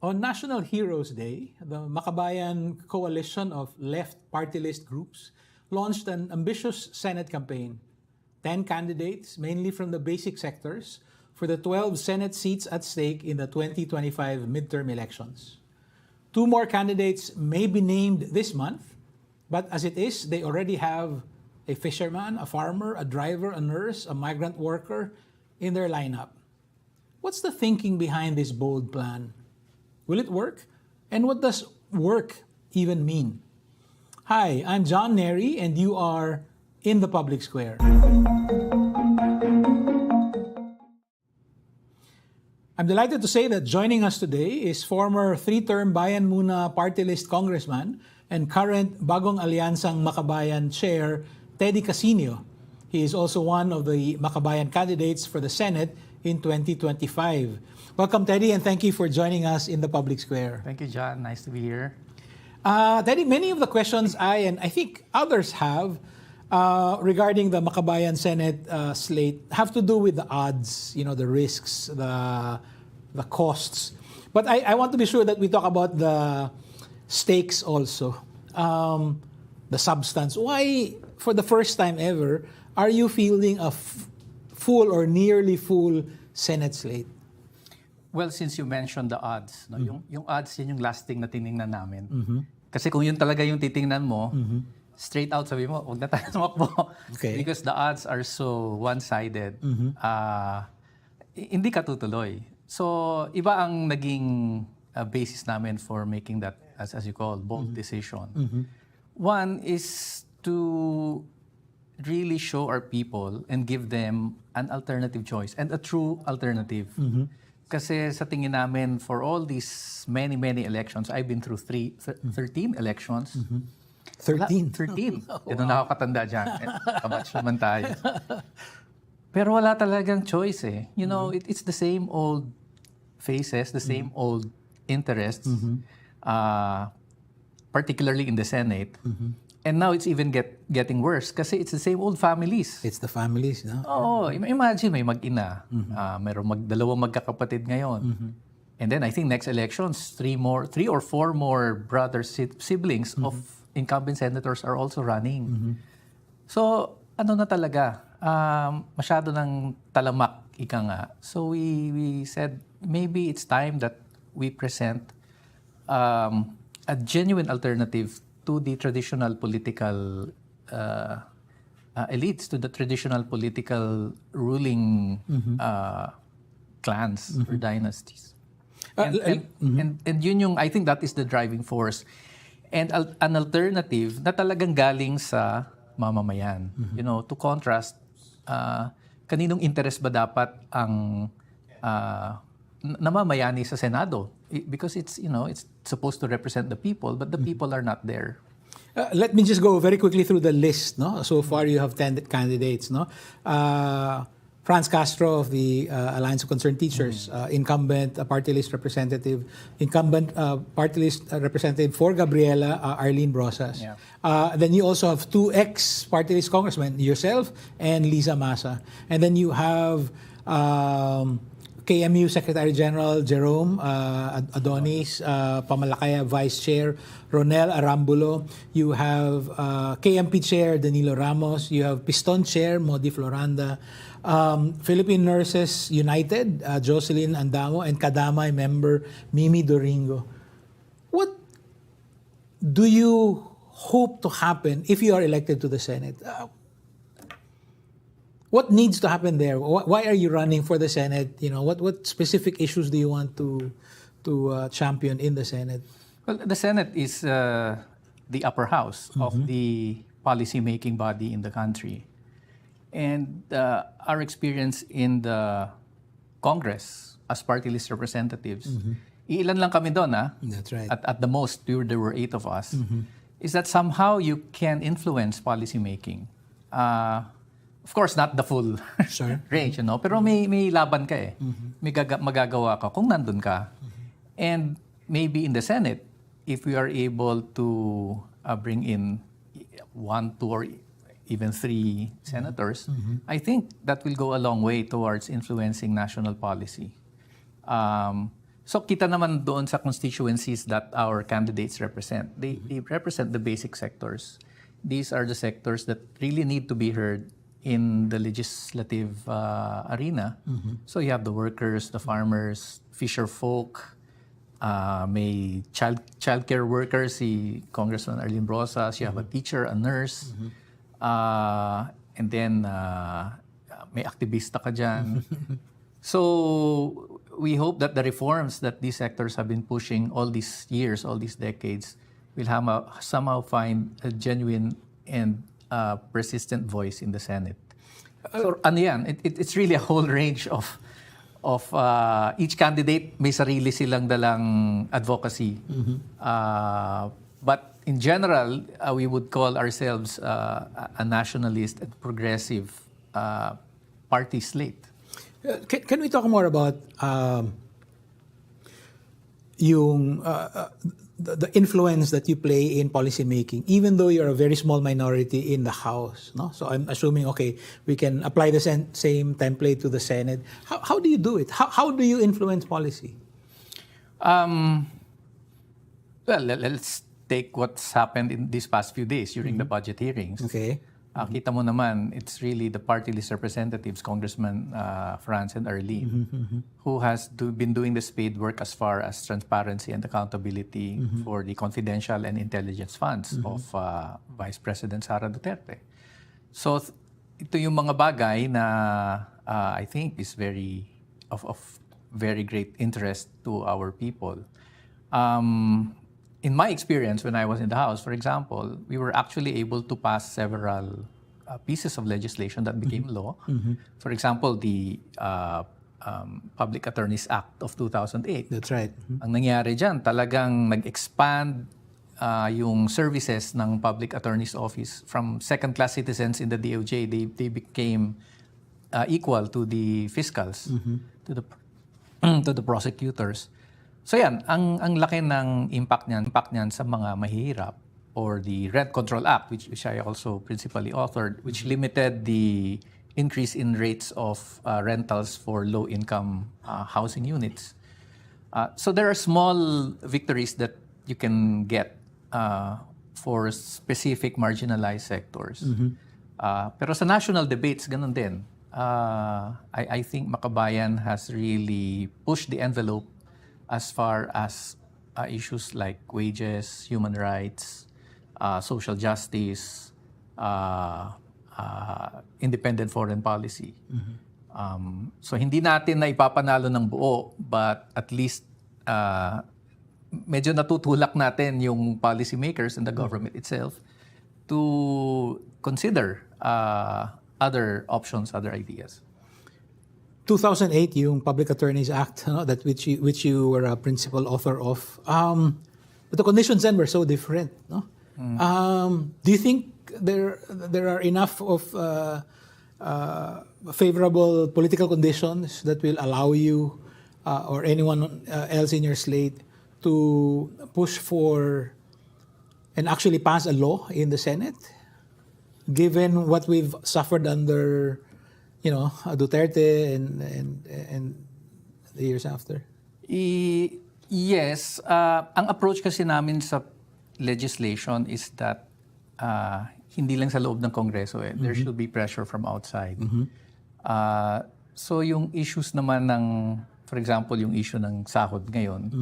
On National Heroes Day, the Makabayan coalition of left party list groups launched an ambitious Senate campaign. 10 candidates, mainly from the basic sectors, for the 12 Senate seats at stake in the 2025 midterm elections. 2 more candidates may be named this month, but as it is, they already have a fisherman, a farmer, a driver, a nurse, a migrant worker in their lineup. What's the thinking behind this bold plan? Will it work? And what does work even mean? Hi, I'm John Nery, and you are in the Public Square. I'm delighted to say that joining us today is former 3-term Bayan Muna party list congressman and current Bagong Alyansang Makabayan chair, Teddy Casiño. He is also one of the Makabayan candidates for the Senate in 2025. Welcome, Teddy, and thank you for joining us in the Public Square. Thank you, John. Nice to be here. Teddy, many of the questions I think others have regarding the Makabayan Senate slate have to do with the odds, the risks, the costs. But I want to be sure that we talk about the stakes also, the substance. Why, for the first time ever, are you fielding a full or nearly full Senate slate? Well, since you mentioned the odds, yung odds, yun yung last thing na tinignan namin. Kasi kung yun talaga yung titingnan mo, straight out sabi mo, huwag na tayo tumakbo. Okay. Because the odds are so one-sided, hindi ka tutuloy. So, iba ang naging basis namin for making that, as you call, bold decision. One is to really show our people and give them an alternative choice and a true alternative. Kasi sa tingin namin, for all these many elections, I've been through 13 elections. 13? 13. Yan ang nakakatanda dyan. Kabatch naman tayo. Pero wala talagang choice eh. You know, it's the same old faces, the same old interests, particularly in the Senate. And now it's even getting worse kasi it's the same old families. It's the families, no? Oo. Imagine may mag-ina. Mayroong dalawang magkakapatid ngayon. And then I think next elections, 3 or 4 more brothers, siblings of incumbent senators are also running. So, ano na talaga? Masyado ng talamak, ika nga. So we said, maybe it's time that we present a genuine alternative to the traditional political elites, to the traditional political ruling clans or dynasties. And yun yung, I think that is the driving force. And an alternative na talagang galing sa mamamayan. You know, to contrast, kaninong interest ba dapat ang namamayani sa Senado? Because it's supposed to represent the people, but the people are not there. Let me just go very quickly through the list. No, so far you have 10 candidates. No, Franz Castro of the Alliance of Concerned Teachers, incumbent party list representative, party list representative for Gabriela, Arlene Brosas. Yeah. Then you also have 2 ex-party list congressmen, yourself and Liza Masa. And then you have KMU Secretary General Jerome Adonis, Pamalakaya Vice Chair Ronel Arambulo. You have KMP Chair Danilo Ramos. You have Piston Chair Modi Floranda. Philippine Nurses United, Jocelyn Andamo, and Kadamay member Mimi Doringo. What do you hope to happen if you are elected to the Senate? What needs to happen there? Why are you running for the Senate? What specific issues do you want to champion in the Senate? Well, the Senate is the upper house of the policy-making body in the country. And our experience in the Congress as party list representatives, ilan lang kami doon, That's right. At the most, there were 8 of us, is that somehow you can influence policy-making. Of course, not the full range, pero may laban ka eh. May magagawa ka kung nandun ka. And maybe in the Senate, if we are able to bring in 1, 2, or even 3 senators, I think that will go a long way towards influeing national policy. So kita naman doon sa constituencies that our candidates represent. They represent the basic sectors. These are the sectors that really need to be heard in the legislative arena. So you have the workers, the farmers, fisher folk, may childcare workers, si Congressman Arlene Brosas, you have a teacher, a nurse, and then may aktivista ka dyan. So we hope that the reforms that these sectors have been pushing all these years, all these decades, will somehow find a genuine and persistent voice in the Senate. So ano yan, it's really a whole range of each candidate may sarili silang dalang advocacy. But in general, we would call ourselves a nationalist and progressive party slate. Can we talk more about the influence that you play in policy making, even though you're a very small minority in the House, no? So I'm assuming, okay, we can apply the same template to the Senate. How do you do it? How do you influence policy? Well, let's take what's happened in these past few days during the budget hearings. Okay. Kita mo naman, it's really the party list representatives, Congressman Franz and Arlene, who has been doing the spade work as far as transparency and accountability for the confidential and intelligence funds of Vice President Sara Duterte. So ito yung mga bagay na I think is of very great interest to our people. In my experience, when I was in the House, for example, we were actually able to pass several pieces of legislation that became law. For example, the Public Attorneys Act of 2008. That's right. Ang nangyari dyan, talagang nag-expand yung services ng Public Attorney's Office from second-class citizens in the DOJ. They became equal to the fiscals, to the prosecutors. So yan, ang laki ng impact niyan sa mga mahihirap, or the Rent Control Act, which I also principally authored, which limited the increase in rates of rentals for low-income housing units. So there are small victories that you can get for specific marginalized sectors. Pero sa national debates, ganun din. I think Makabayan has really pushed the envelope as far as issues like wages, human rights, social justice, independent foreign policy. So hindi natin na ipapanalo ng buo, but at least medyo natutulak natin yung policymakers and the government itself to consider other options, other ideas. 2008, yung Public Attorneys Act, no, that which you were a principal author of. But the conditions then were so different, no? Do you think there are enough of favorable political conditions that will allow you or anyone else in your slate to push for and actually pass a law in the Senate, given what we've suffered under, Duterte and the years after? Yes. Ang approach kasi namin sa legislation is that hindi lang sa loob ng Kongreso. There should be pressure from outside. So yung issues naman for example, yung issue ng sahod ngayon,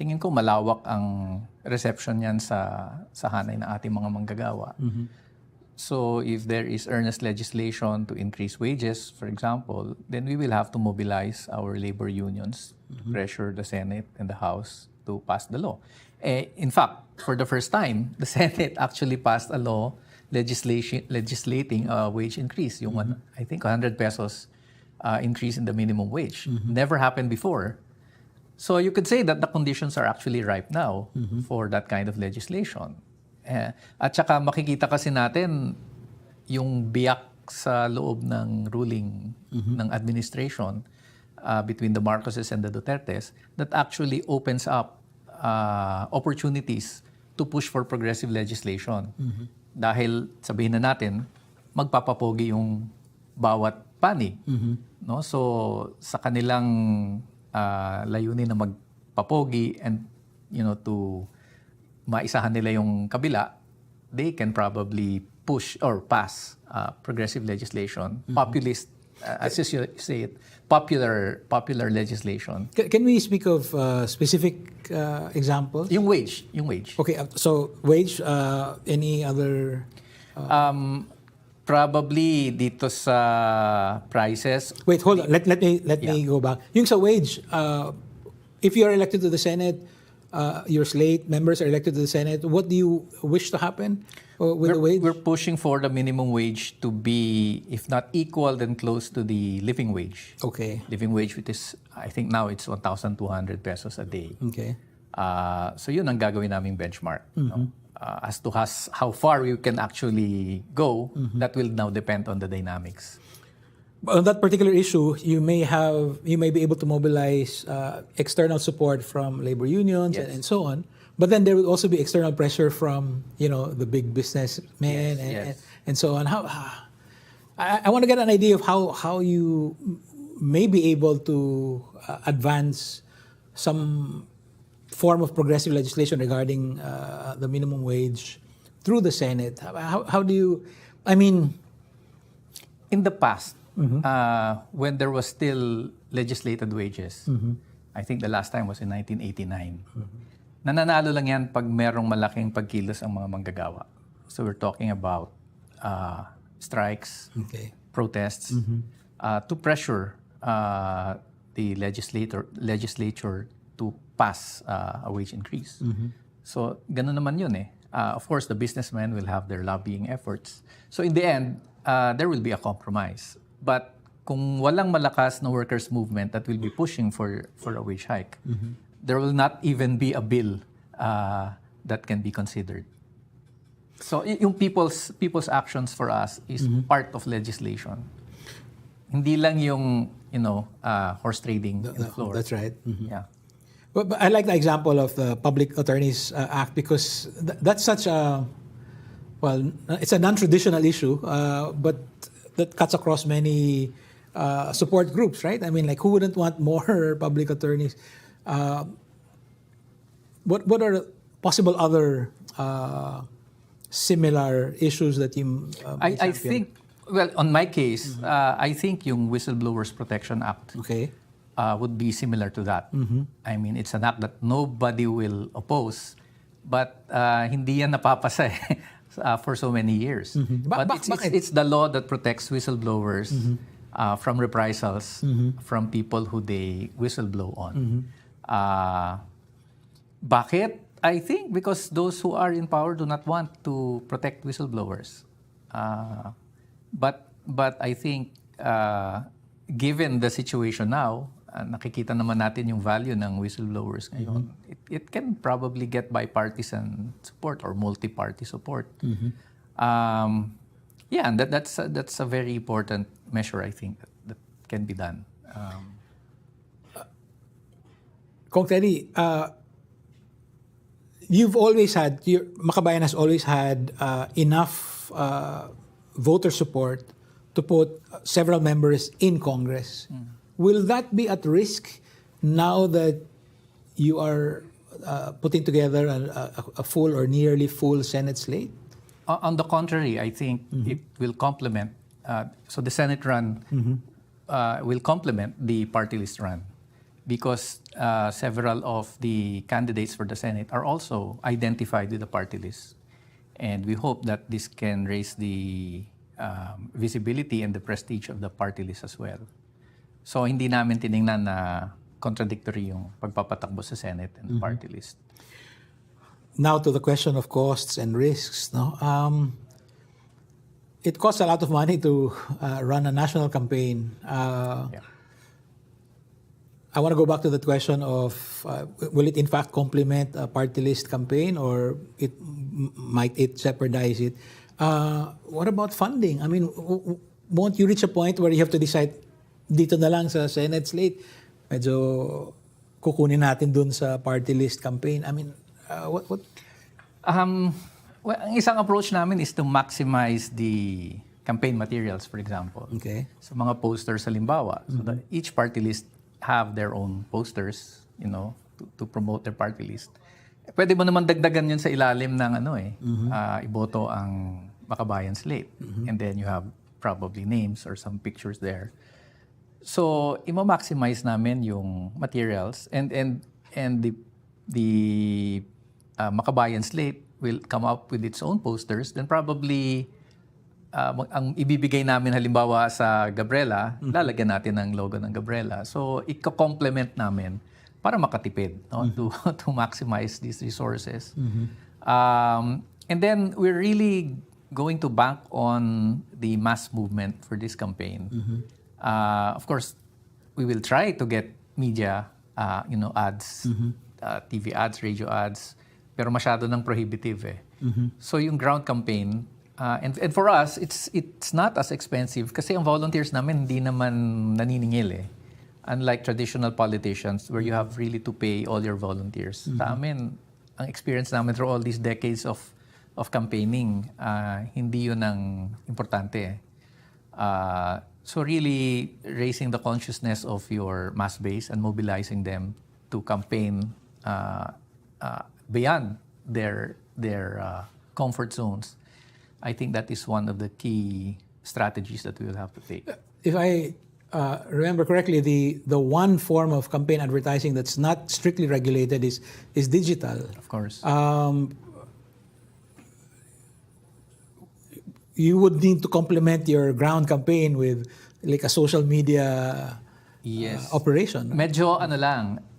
tingin ko malawak ang reception yan sa hanay ng ating mga manggagawa. So if there is earnest legislation to increase wages, for example, then we will have to mobilize our labor unions to pressure the Senate and the House to pass the law. In fact, for the first time, the Senate actually passed a law legislating a wage increase, yung I think 100 pesos increase in the minimum wage. Never happened before. So you could say that the conditions are actually ripe now for that kind of legislation. At saka makikita kasi natin yung biyak sa loob ng ruling ng administration between the Marcoses and the Dutertes that actually opens up opportunities to push for progressive legislation. Dahil sabihin na natin, magpapapogi yung bawat panig. No? So sa kanilang layunin na magpapogi and to maisahan nila yung kabila, they can probably push or pass progressive legislation, populist, as you say it, popular legislation. Can we speak of specific examples? Yung wage. Okay, so wage, any other? Probably dito sa prices. Wait, hold on. Let me go back. Yung sa wage, if you are elected to the Senate, your slate members are elected to the Senate, what do you wish to happen with the wage? We're pushing for the minimum wage to be, if not equal, then close to the living wage. Okay. Living wage, which is, I think now it's 1,200 pesos a day. Okay. So yun ang gagawin naming benchmark. No? As to how far we can actually go, that will now depend on the dynamics. On that particular issue, you may be able to mobilize external support from labor unions and so on. But then there will also be external pressure from the big businessmen and so on. I want to get an idea of how you may be able to advance some form of progressive legislation regarding the minimum wage through the Senate. How do you? I mean, in the past. When there was still legislated wages. I think the last time was in 1989. Nananalo lang yan pag merong malaking pagkilos ang mga manggagawa. So we're talking about strikes, protests, to pressure the legislature to pass a wage increase. So ganun naman yun eh. Of course, the businessmen will have their lobbying efforts. So in the end, there will be a compromise. But kung walang malakas na workers' movement that will be pushing for a wage hike, there will not even be a bill that can be considered. So yung people's actions for us is part of legislation. Hindi lang yung horse trading in the floor. That's right. Yeah. But I like the example of the Public Attorneys Act because that's such a it's a non-traditional issue, but that cuts across many support groups, right? I mean, like, who wouldn't want more public attorneys? What are possible other similar issues that you I think, well, on my case, I think yung Whistleblowers Protection Act would be similar to that. I mean, it's an act that nobody will oppose, but hindi yan napapasa for so many years. But it's the law that protects whistleblowers from reprisals from people who they whistleblow on. Bakit? I think because those who are in power do not want to protect whistleblowers. But I think given the situation now, nakikita naman natin yung value ng whistleblowers ngayon. It can probably get bipartisan support or multi-party support. Yeah, and that's a very important measure, I think, that can be done. Kong Teddy, Makabayan has always had enough voter support to put several members in Congress. Will that be at risk now that you are putting together a full or nearly full Senate slate? On the contrary, I think it will complement. So the Senate run will complement the party list run because several of the candidates for the Senate are also identified with the party list. And we hope that this can raise the visibility and the prestige of the party list as well. So hindi namin tiningnan na contradictory yung pagpapatakbo sa Senate and the party list. Now to the question of costs and risks. No? It costs a lot of money to run a national campaign. I want to go back to the question of will it in fact complement a party list campaign or might it jeopardize it? What about funding? I mean, won't you reach a point where you have to decide dito na lang sa Senate slate, medyo kukunin natin dun sa party list campaign? I mean, what? Well, ang isang approach namin is to maximize the campaign materials, for example. Okay. So mga posters halimbawa. So that each party list have their own posters, to promote their party list. Pwede mo naman dagdagan yun sa ilalim ng iboto ang Makabayan slate. And then you have probably names or some pictures there. So, i-maximize namin yung materials and the Makabayan slate will come up with its own posters. Then probably ang ibibigay namin halimbawa sa Gabriela, lalagyan natin ng logo ng Gabriela. So, i-complement namin para makatipid, to maximize these resources. And then we're really going to bank on the mass movement for this campaign. Of course, we will try to get media, ads, TV ads, radio ads, pero masyado nang prohibitive eh. So yung ground campaign, and for us, it's not as expensive kasi ang volunteers namin hindi naman naniningil eh. Unlike traditional politicians where you have really to pay all your volunteers. Sa amin, ang experience namin through all these decades of campaigning, hindi yun ang importante. So really raising the consciousness of your mass base and mobilizing them to campaign beyond their comfort zones. I think that is one of the key strategies that we will have to take. If I remember correctly, the one form of campaign advertising that's not strictly regulated is digital. Of course. You would need to complement your ground campaign with like a social media operation. Medyo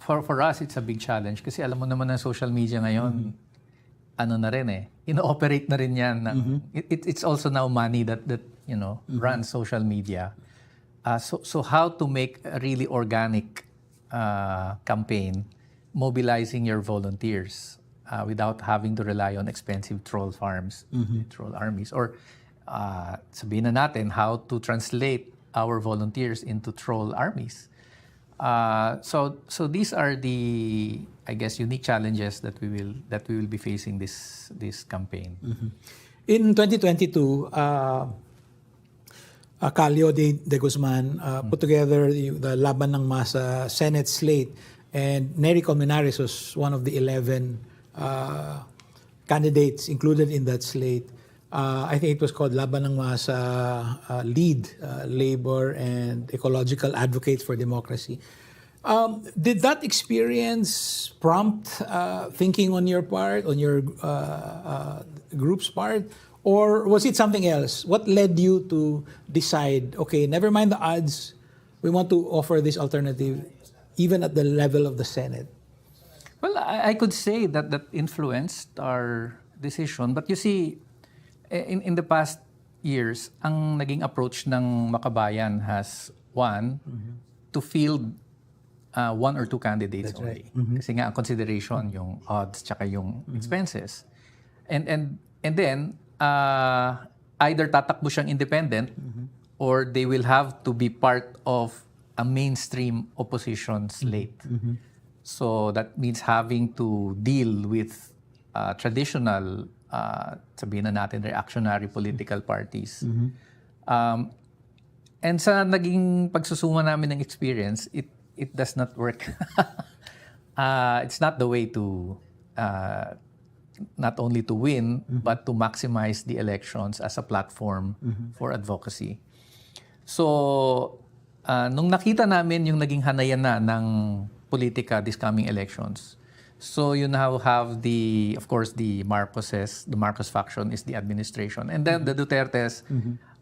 for us, it's a big challenge kasi alam mo naman ang social media ngayon, na rin eh, ino-operate na rin yan. It's also now money that runs social media. So how to make a really organic campaign, mobilizing your volunteers without having to rely on expensive troll farms, troll armies, or sabihin na natin how to translate our volunteers into troll armies. So these are the, I guess, unique challenges that we will be facing this campaign. In 2022, Calio de Guzman put together the Laban ng Masa Senate slate, and Nery was one of the 11 candidates included in that slate. I think it was called Laban ng Masa Lead, Labor and Ecological Advocates for Democracy. Did that experience prompt thinking on your part, on your group's part? Or was it something else? What led you to decide, okay, never mind the odds, we want to offer this alternative even at the level of the Senate? Well, I could say that influenced our decision. But you see, in the past years, ang naging approach ng Makabayan has to field one or two candidates. That's only. Right. Kasi nga ang consideration yung odds tsaka yung expenses. And then either tatakbo siyang independent or they will have to be part of a mainstream opposition slate. So that means having to deal with traditional, sabihin na natin, reactionary political parties. And sa naging pagsusuma namin ng experience, it does not work. It's not the way to not only to win, but to maximize the elections as a platform for advocacy. So, nung nakita namin yung naging hanayan na ng politika this coming elections, so you now have of course, the Marcos faction is the administration, and then the Dutertes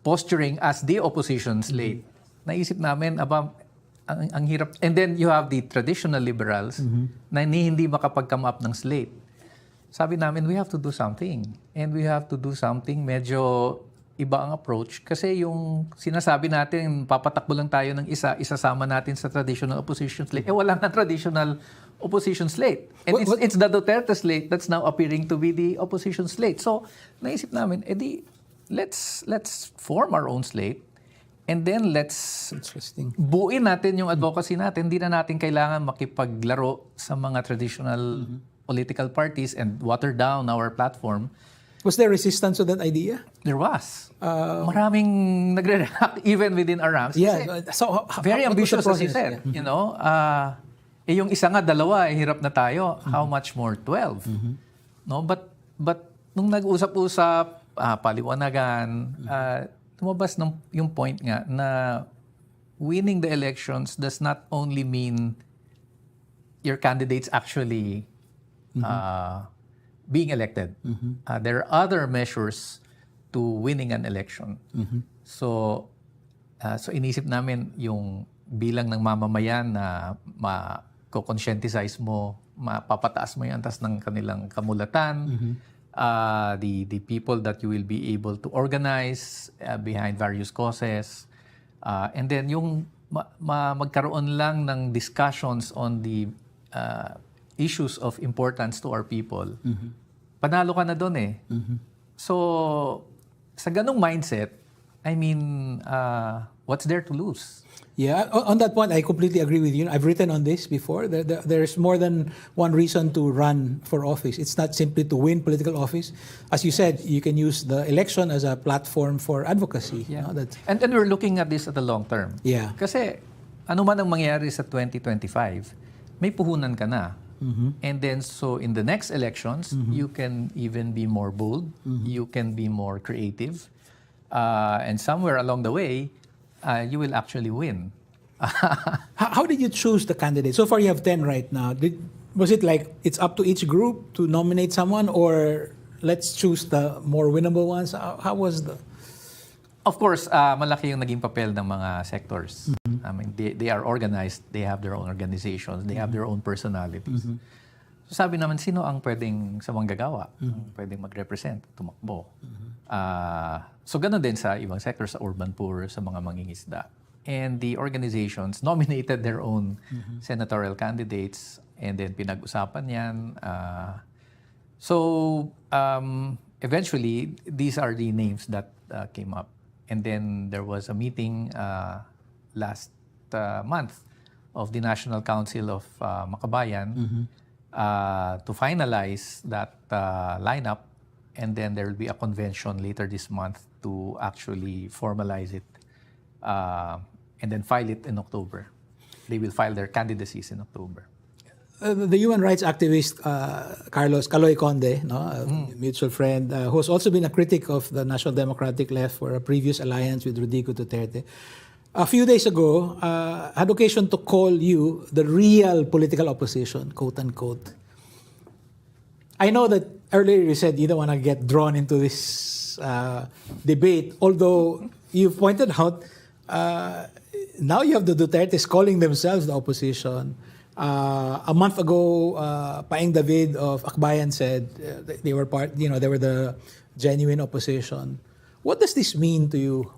posturing as the opposition slate. Naisip namin, ang hirap. And then you have the traditional liberals na hindi makapag-come up ng slate. Sabi namin, we have to do something. And we have to do something medyo iba ang approach. Kasi yung sinasabi natin, papatakbo lang tayo ng isasama natin sa traditional opposition slate. Wala na traditional opposition slate. And it's the Duterte slate that's now appearing to be the opposition slate. So, naisip namin, let's form our own slate. And then let's buuin natin yung advocacy natin. Hindi na natin kailangan makipaglaro sa mga traditional political parties and water down our platform. Was there resistance to that idea? There was. Maraming nagre-react even within our ranks. Yeah. So Very what was the ambitious, as you process? said. You know, yung isa nga, dalawa, hirap na tayo. How much more? 12. No, but nung nag-usap-usap, paliwanagan, tumabas yung point nga na winning the elections does not only mean your candidates actually being elected. There are other measures to winning an election. So inisip namin yung bilang ng mamamayan na ma-conscientize mo, mapapataas mo yung antas ng kanilang kamulatan, the people that you will be able to organize behind various causes, and then yung magkaroon lang ng discussions on the issues of importance to our people. Panalo ka na doon eh. So, sa ganong mindset, I mean, what's there to lose? Yeah, on that point, I completely agree with you. I've written on this before. There's more than one reason to run for office. It's not simply to win political office. As you said, you can use the election as a platform for advocacy. Yeah. No? And then we're looking at this at the long term. Yeah. Kasi ano man ang mangyari sa 2025, may puhunan ka na. And then so in the next elections, you can even be more bold, you can be more creative, and somewhere along the way, you will actually win. How did you choose the candidate? So far, you have 10 right now. Was it like it's up to each group to nominate someone, or let's choose the more winnable ones? How was the... Of course, malaki yung naging papel ng mga sectors. I mean, they are organized, they have their own organizations, they have their own personalities. So sabi naman, sino ang pwedeng sa manggagawa? Ang pwedeng mag-represent, tumakbo. So gano'n din sa ibang sectors, sa urban poor, sa mga mangingisda. And the organizations nominated their own senatorial candidates, and then pinag-usapan yan. So eventually, these are the names that came up. And then there was a meeting last month of the National Council of Makabayan to finalize that lineup. And then there will be a convention later this month to actually formalize it and then file it in October. They will file their candidacies in October. The human rights activist Carlos Caloy Conde, no, a mutual friend, who has also been a critic of the National Democratic Left for a previous alliance with Rodrigo Duterte, a few days ago had occasion to call you the real political opposition, quote unquote. I know that earlier you said you don't want to get drawn into this debate, although you've pointed out now you have the Dutertes calling themselves the opposition. A month ago, Paeng David of Akbayan said they were they were the genuine opposition. What does this mean to you?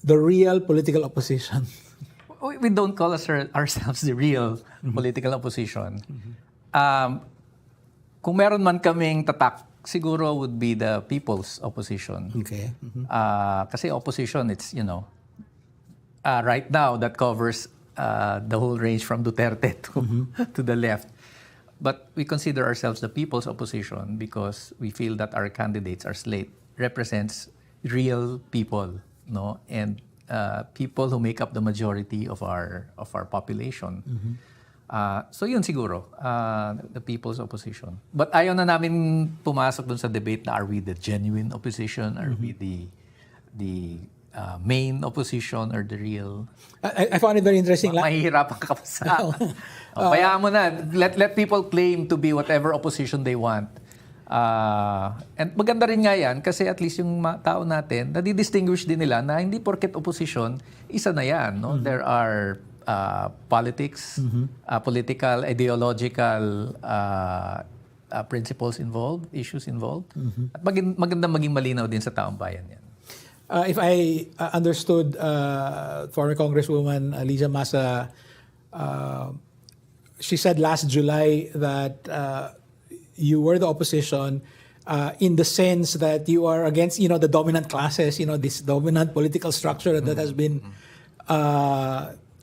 The real political opposition. We don't call ourselves the real political opposition. Kung meron man kaming tatak, siguro would be the people's opposition. Okay. Kasi opposition, it's, right now that covers the whole range from Duterte to the left. But we consider ourselves the people's opposition because we feel that our candidates, our slate, represents real people, no, and people who make up the majority of our population. So yun siguro, the people's opposition. But ayaw na namin pumasok dun sa debate na are we the genuine opposition, are we the main opposition or the real... I found it very interesting. Mahihirapan ka pa sa... Bayaan mo na. Let people claim to be whatever opposition they want. And maganda rin nga yan kasi at least yung tao natin, nadi-distinguish din nila na hindi porket opposition, isa na yan. No? There are politics, political, ideological principles involved, issues involved. At maganda maging malinaw din sa taong bayan yan. If I understood former Congresswoman Liza Masa, she said last July that you were the opposition in the sense that you are against, the dominant classes, this dominant political structure that has been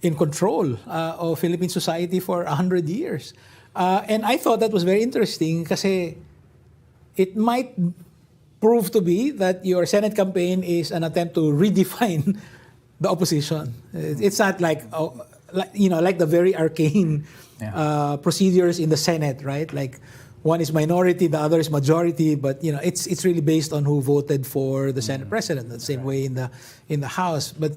in control of Philippine society for 100 years. And I thought that was very interesting kasi it might prove to be that your Senate campaign is an attempt to redefine the opposition. It's not like the very arcane procedures in the Senate, right? Like one is minority, the other is majority, but it's really based on who voted for the Senate president. The same way in the House, but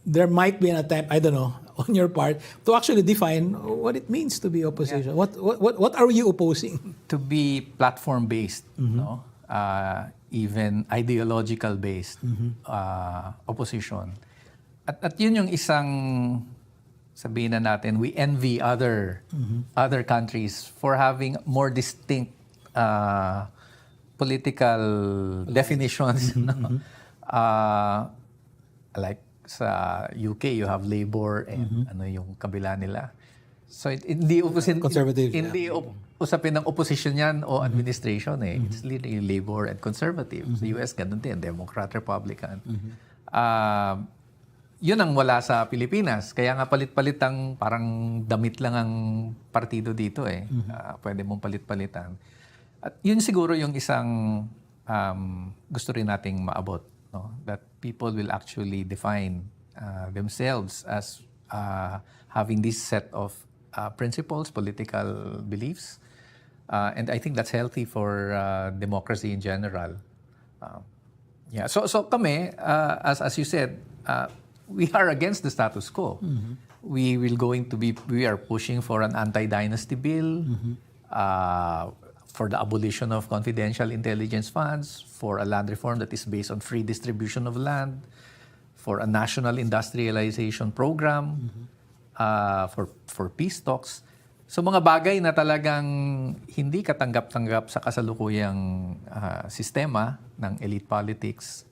there might be an attempt, I don't know, on your part to actually define what it means to be opposition. What are you opposing? To be platform based, no? Even ideological based opposition. At yun yung isang, sabihin na natin, we envy other countries for having more distinct political definitions. No? Like sa UK, you have labor and ano yung kabila nila. So hindi conservative. Hindi usapin ng opposition yan o administration eh. It's literally labor and conservative. Sa US ganun din, Democrat, Republican. Yun ang wala sa Pilipinas. Kaya nga palit-palit ang parang damit lang ang partido dito eh. Pwede mong palit-palitan. At yun siguro yung isang gusto rin nating maabot. No? That people will actually define themselves as having this set of principles, political beliefs. And I think that's healthy for democracy in general. So kami, as you said, we are against the status quo. We are pushing for an anti-dynasty bill, for the abolition of confidential intelligence funds, for a land reform that is based on free distribution of land, for a national industrialization program, for peace talks. So mga bagay na talagang hindi katanggap-tanggap sa kasalukuyang sistema ng elite politics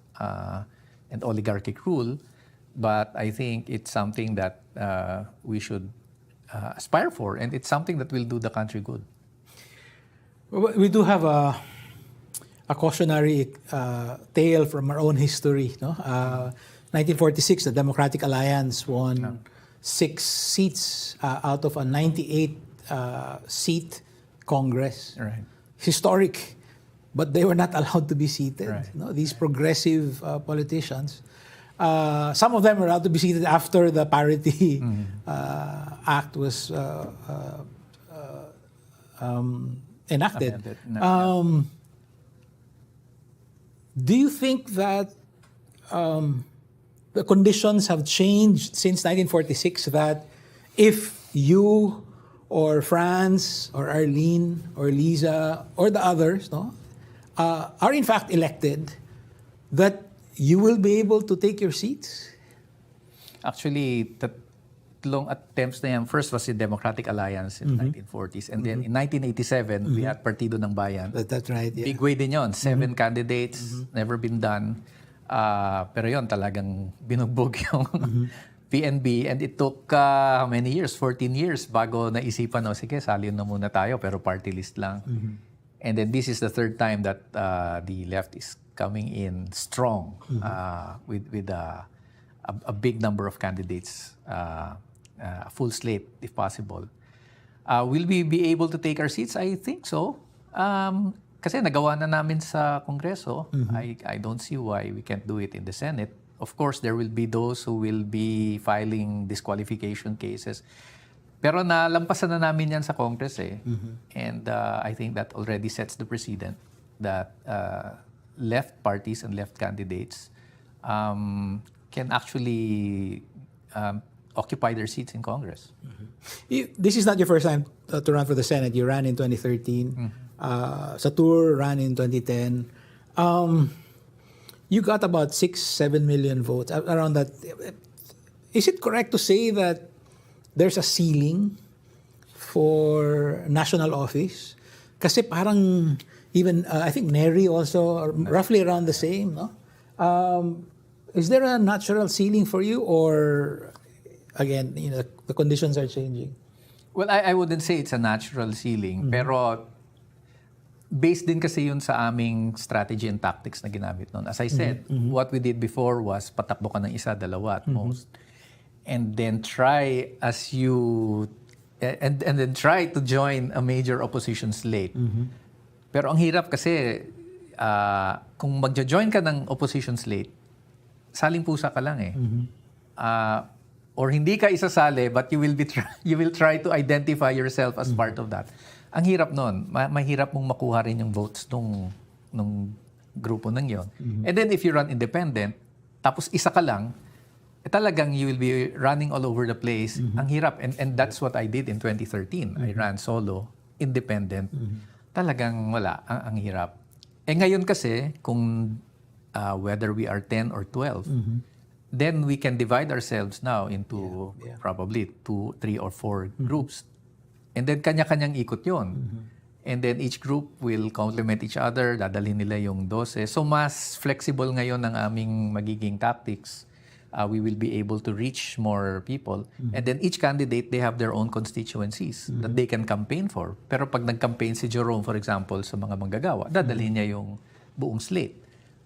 and oligarchic rule. But I think it's something that we should aspire for, and it's something that will do the country good. We do have a cautionary tale from our own history. No? 1946, the Democratic Alliance won 6 seats out of a 98-seat Congress. Right. Historic, but they were not allowed to be seated. Right. No? These progressive politicians. Some of them were allowed to be seated after the Parity Act was enacted. Do you think that the conditions have changed since 1946, that if you or Franz or Arlene or Lisa or the others are in fact elected, that you will be able to take your seats? Actually, tatlong attempts na yan. First was the Democratic Alliance in the 1940s. And then in 1987, we had Partido ng Bayan. That's right, yeah. Big way din yun. 7 candidates, never been done. Pero yun, talagang binugbog yung PNB. And it took how many years? 14 years bago naisipan, sige, salin na muna tayo, pero party list lang. And then this is the third time that the left is coming in strong with a big number of candidates, a full slate if possible. Will we be able to take our seats? I think so. Kasi nagawa na namin sa Kongreso. I don't see why we can't do it in the Senate. Of course, there will be those who will be filing disqualification cases. Pero nalampasan na namin yan sa Congress eh. And I think that already sets the precedent that left parties and left candidates can actually occupy their seats in Congress. This is not your first time to run for the Senate. You ran in 2013. Satur ran in 2010. You got about 6-7 million votes, around that. Is it correct to say that there's a ceiling for national office? Kasi parang even, I think Nery also, roughly around the same, no? Is there a natural ceiling for you, or again, the conditions are changing? Well, I wouldn't say it's a natural ceiling, pero based din kasi yun sa aming strategy and tactics na ginamit noon. As I said, what we did before was patakbo ka ng isa, dalawa at most. And then try as you and then try to join a major opposition slate. Pero ang hirap kasi kung magjo-join ka ng opposition slate, saling pusa ka lang eh. Or hindi ka isasali but you will try to identify yourself as part of that. Ang hirap nun. Mahirap mong makuha rin yung votes nung grupo nang yon. And then if you run independent, tapos isa ka lang, talagang you will be running all over the place. Ang hirap. And that's what I did in 2013. I ran solo, independent. Talagang wala. Ang hirap. Ngayon kasi, kung whether we are 10 or 12, then we can divide ourselves now into probably 2, 3, or 4 groups. And then kanya-kanyang ikot yun. And then each group will complement each other, dadalhin nila yung 12. So mas flexible ngayon ang aming magiging tactics. We will be able to reach more people. And then each candidate, they have their own constituencies that they can campaign for. Pero pag nag-campaign si Jerome, for example, sa mga manggagawa, dadalhin niya yung buong slate.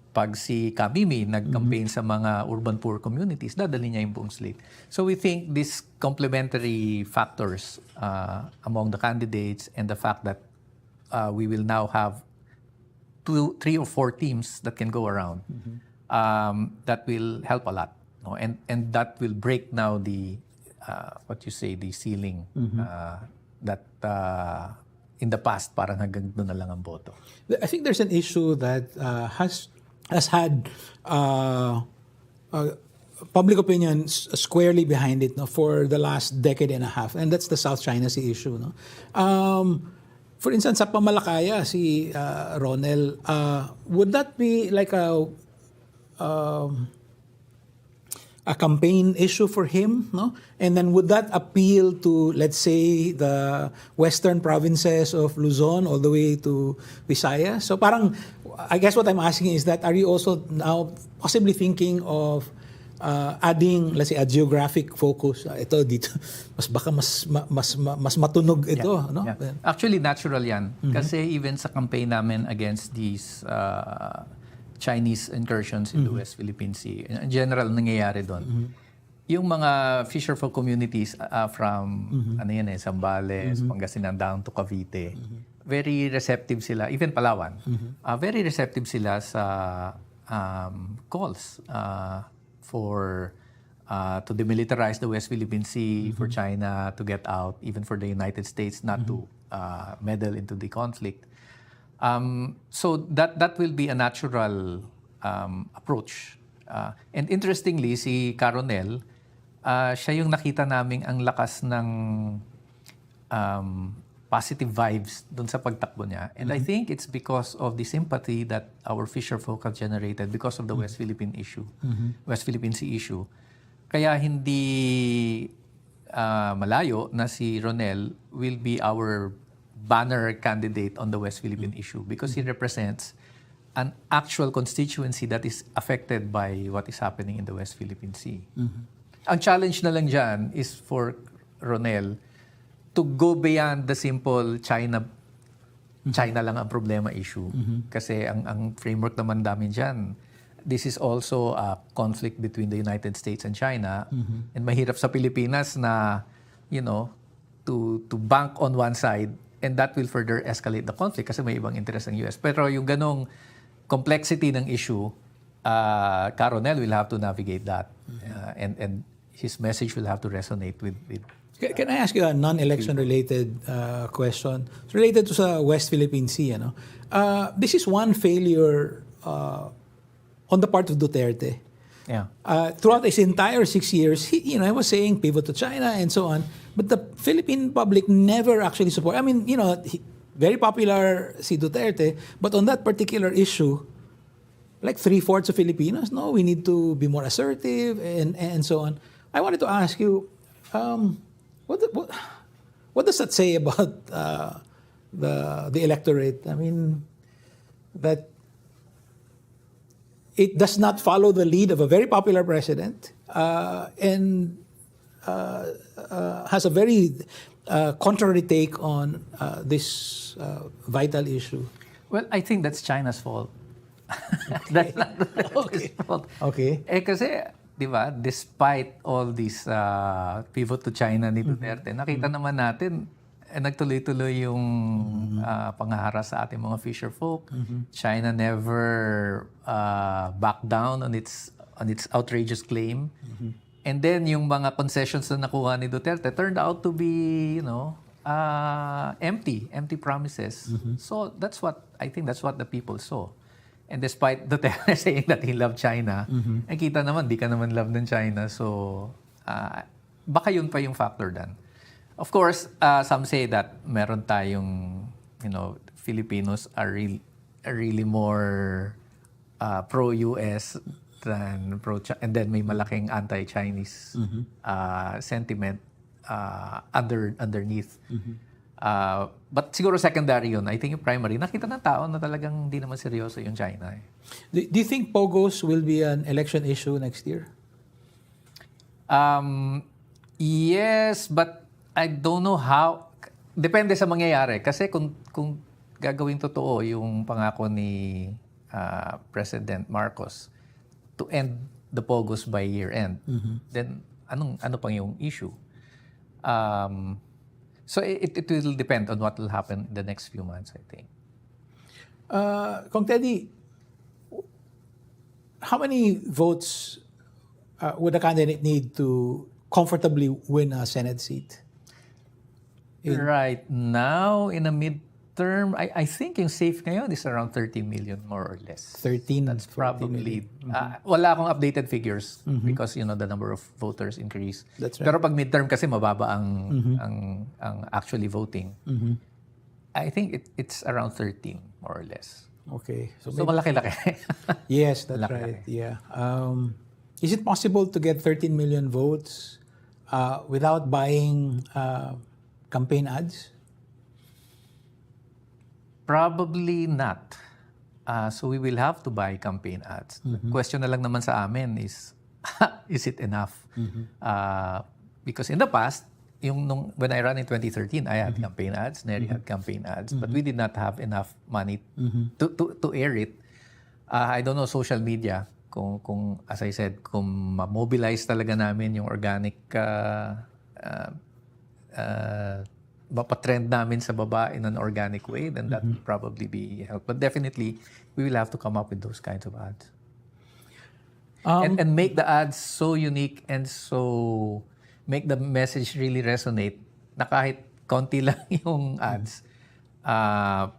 Pag si Kamimi nag-campaign sa mga urban poor communities, dadalhin niya yung buong slate. So we think these complementary factors among the candidates and the fact that we will now have 2, 3, or 4 teams that can go around, that will help a lot. No? And that will break now the, the ceiling that in the past parang hanggang doon na lang ang boto. I think there's an issue that has had public opinion squarely behind it, no, for the last decade and a half, and that's the South China Sea issue. No? For instance, sa Pamalakaya, si Ronel, would that be like a campaign issue for him, no? And then would that appeal to, let's say, the western provinces of Luzon all the way to Visayas? So parang, I guess what I'm asking is that, are you also now possibly thinking of adding, let's say, a geographic focus? Ito dito, mas matunog ito, no? Yeah. Actually, natural yan. Kasi even sa campaign namin against these Chinese incursions in the West Philippine Sea, in general, nangyayari doon. Yung mga fisherfolk communities from Zambales, Pangasinan down to Cavite, very receptive sila, even Palawan, very receptive sila sa calls for to demilitarize the West Philippine Sea, for China to get out, even for the United States not to meddle into the conflict. So that will be a natural approach. And interestingly, si Caronel, siya yung nakita naming ang lakas ng positive vibes dun sa pagtakbo niya. And I think it's because of the sympathy that our fisherfolk have generated because of the West Philippine issue, West Philippine Sea issue. Kaya hindi malayo na si Ronel will be our banner candidate on the West Philippine issue because he represents an actual constituency that is affected by what is happening in the West Philippine Sea. Ang challenge na lang dyan is for Ronel to go beyond the simple China lang ang problema issue. Kasi ang framework naman namin dyan, this is also a conflict between the United States and China. And mahirap sa Pilipinas na, to bank on one side, and that will further escalate the conflict kasi may ibang interest ng US. Pero yung ganong complexity ng issue, Caronel will have to navigate that. And his message will have to resonate with. Can I ask you a non-election related question? It's related to sa West Philippine Sea. This is one failure on the part of Duterte. Yeah. Throughout his entire 6 years, he was saying pivot to China and so on. But the Philippine public never actually support. I mean, very popular si Duterte, but on that particular issue, like 3/4 of Filipinos, no, we need to be more assertive and so on. I wanted to ask you, what does that say about the electorate? I mean, that it does not follow the lead of a very popular president and has a very contrary take on this vital issue. Well, I think that's China's fault. That's not the fault. Okay. Kasi di ba, despite all this pivot to China ni Duterte, nakita naman natin, nagtuloy-tuloy yung pangaharas sa ating mga fisher folk. China never backed down on its outrageous claim. And then yung mga concessions na nakuha ni Duterte turned out to be, empty promises. So I think that's what the people saw. And despite Duterte saying that he loved China, nakita naman, di ka naman love ng China. So, baka yun pa yung factor dan. Of course, some say that meron tayong, Filipinos are really more pro-US than pro-China. And then may malaking anti-Chinese sentiment underneath. But siguro secondary yun. I think yung primary, nakita ng tao na talagang hindi naman seryoso yung China. Do you think POGOs will be an election issue next year? Yes, but I don't know how. Depende sa mangyayari. Kasi kung gagawing totoo yung pangako ni President Marcos to end the POGOs by year end, then ano pang yung issue? So it will depend on what will happen in the next few months, I think. Kung Teddy, how many votes would a candidate need to comfortably win a Senate seat? Right now, in a midterm, I think yung safe ngayon is around 13 million, more or less. 13. That's probably, wala akong updated figures because, the number of voters increase. That's right. Pero pag midterm kasi mababa ang actually voting. I think it's around 13, more or less. Okay. So malaki-laki. Yes, that's Malaki. right. Yeah. Is it possible to get 13 million votes without buying campaign ads? Probably not. So we will have to buy campaign ads. The question na lang naman sa amin is it enough? Because in the past, when I ran in 2013, I had campaign ads, Nery had campaign ads, but we did not have enough money to air it. I don't know social media, kung as I said, kung ma-mobilize talaga namin yung organic mapatrend namin sa baba in an organic way, then that would probably be help. But definitely, we will have to come up with those kinds of ads. And make the ads so unique and so make the message really resonate na kahit konti lang yung ads,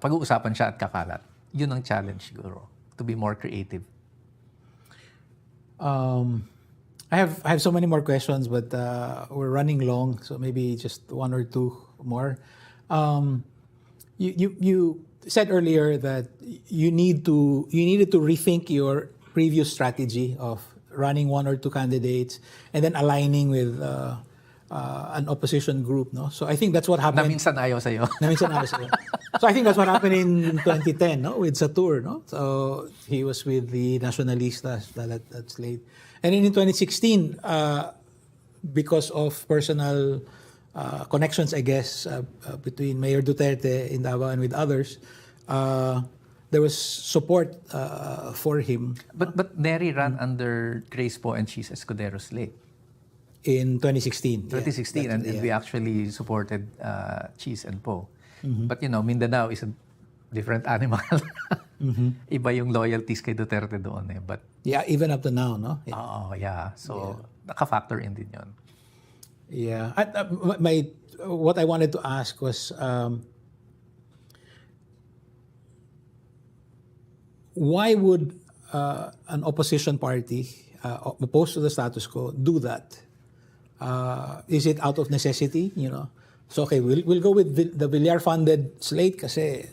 pag-uusapan siya at kakalat. Yun ang challenge siguro, to be more creative. I have so many more questions, but we're running long, so maybe just one or two more. You said earlier that you needed to rethink your previous strategy of running one or two candidates and then aligning with an opposition group, no? So I think that's what happened. Na minsan ayaw sa'yo. So I think that's what happened in 2010, no, with Satur, no? So he was with the Nacionalistas, that slate. And then in 2016, because of personal connections, I guess, between Mayor Duterte in Davao and with others, there was support for him. But Nery ran under Grace Poe and Cheese Escudero's slate. In 2016. 2016, and we actually supported Cheese and Poe. But Mindanao is a different animal. Iba yung loyalties kay Duterte doon eh. But yeah, even up to now, no? oh, yeah. So, naka-factor in din yun. Yeah. What I wanted to ask was, why would an opposition party opposed to the status quo do that? Is it out of necessity? So okay, we'll go with the Villar-funded slate kasi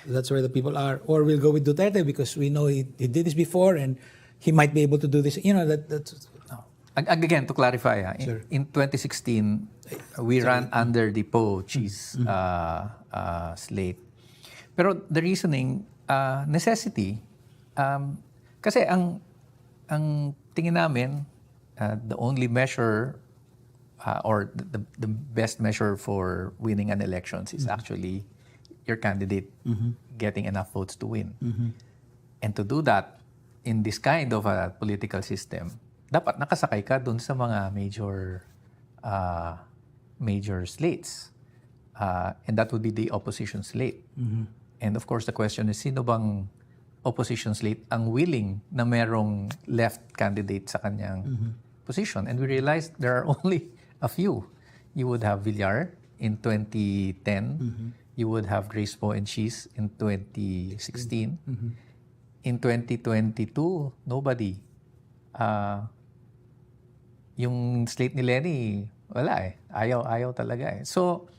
that's where the people are, or we'll go with Duterte because we know he did this before and he might be able to do this. That's. Again, to clarify, Sure. in 2016, we ran under the Poe Cheese slate. Pero the reasoning, necessity, kasi ang tingin namin, the only measure or the best measure for winning an elections is actually your candidate getting enough votes to win. And to do that, in this kind of a political system, dapat nakasakay ka dun sa mga major slates. And that would be the opposition slate. And of course, the question is, sino bang opposition slate ang willing na merong left candidate sa kanyang position? And we realized there are only a few. You would have Villar in 2010. You would have Grace Poe and Cheese in 2016. In 2022, nobody. Yung slate ni Lenny, wala eh. Ayaw talaga eh. So,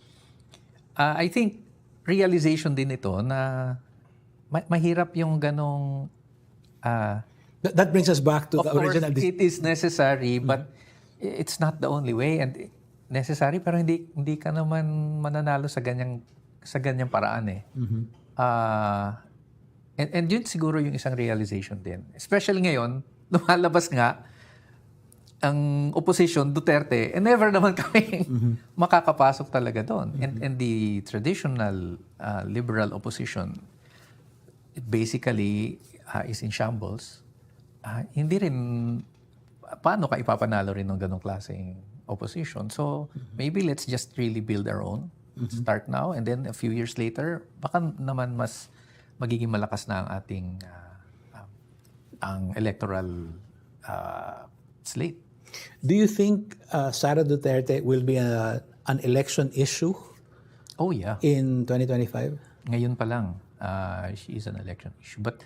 I think realization din ito na mahirap yung ganong... that brings us back to of the course, original... it is necessary, but it's not the only way. And necessary, pero hindi ka naman mananalo sa ganyang paraan eh. And yun siguro yung isang realization din. Especially ngayon, lumalabas nga ang opposition, Duterte, and never naman kami makakapasok talaga doon. And the traditional liberal opposition basically is in shambles. Hindi rin, paano ka ipapanalo rin ng ganong klaseng opposition? So, maybe let's just really build our own. Start now, and then a few years later, baka naman mas magiging malakas na ang ating ang electoral slate. Do you think Sara Duterte will be an election issue? Oh yeah. In 2025? Ngayon pa lang, she is an election issue. But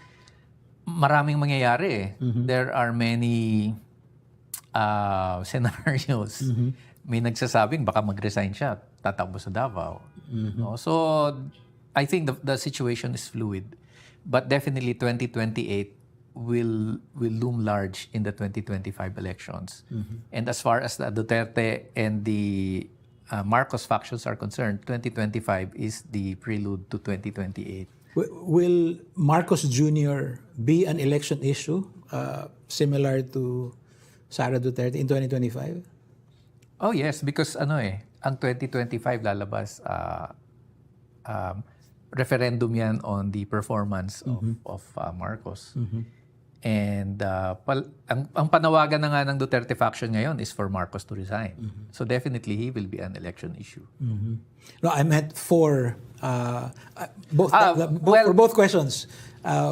maraming mangyayari eh. There are many scenarios. May nagsasabing baka mag-resign siya, tatakbo sa Davao. No? So, I think the situation is fluid. But definitely 2028 will loom large in the 2025 elections. And as far as the Duterte and the Marcos factions are concerned, 2025 is the prelude to 2028. Will Marcos Jr. be an election issue similar to Sara Duterte in 2025? Oh yes, because ang 2025 lalabas referendum yan on the performance of Marcos. And ang panawagan na nga ng Duterte faction ngayon is for Marcos to resign. So definitely he will be an election issue. No, I meant for both questions.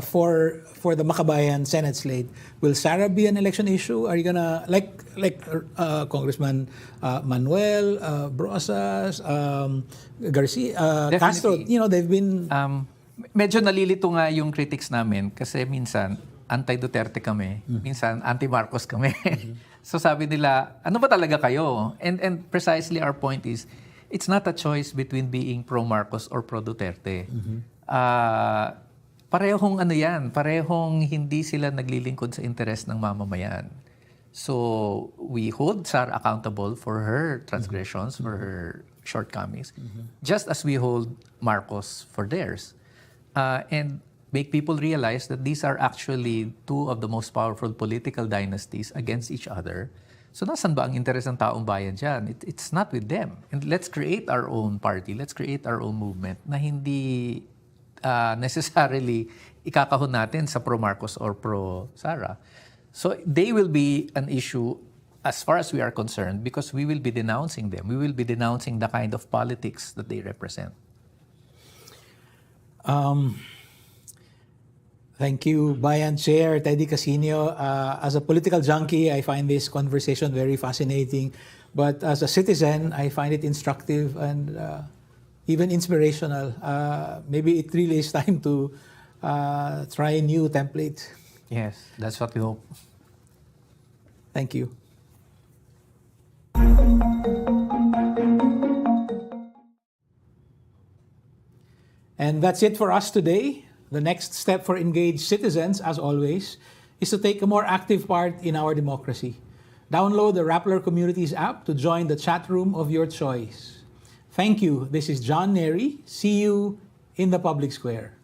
For the Makabayan Senate slate, will Sara be an election issue? Are you gonna like Congressman Manuel, Brosas, Garcia, Castro? They've been medyo nalilito nga yung critics namin kasi minsan anti-Duterte kami, minsan anti-Marcos kami. So sabi nila, ano ba talaga kayo? And precisely our point is, it's not a choice between being pro-Marcos or pro-Duterte. Parehong parehong hindi sila naglilingkod sa interes ng mamamayan. So we hold Sara accountable for her transgressions, for her shortcomings, just as we hold Marcos for theirs. And make people realize that these are actually two of the most powerful political dynasties against each other. So nasan ba ang interes ng taong bayan dyan? It's not with them. And let's create our own party. Let's create our own movement na hindi necessarily ikakahon natin sa pro-Marcos or pro-Sara. So they will be an issue as far as we are concerned because we will be denouncing them. We will be denouncing the kind of politics that they represent. Thank you, Bayan Chair Teddy Casiño. As a political junkie, I find this conversation very fascinating. But as a citizen, I find it instructive and even inspirational. Maybe it really is time to try a new template. Yes, that's what we hope. Thank you. And that's it for us today. The next step for engaged citizens, as always, is to take a more active part in our democracy. Download the Rappler Communities app to join the chat room of your choice. Thank you. This is John Nery. See you in the public square.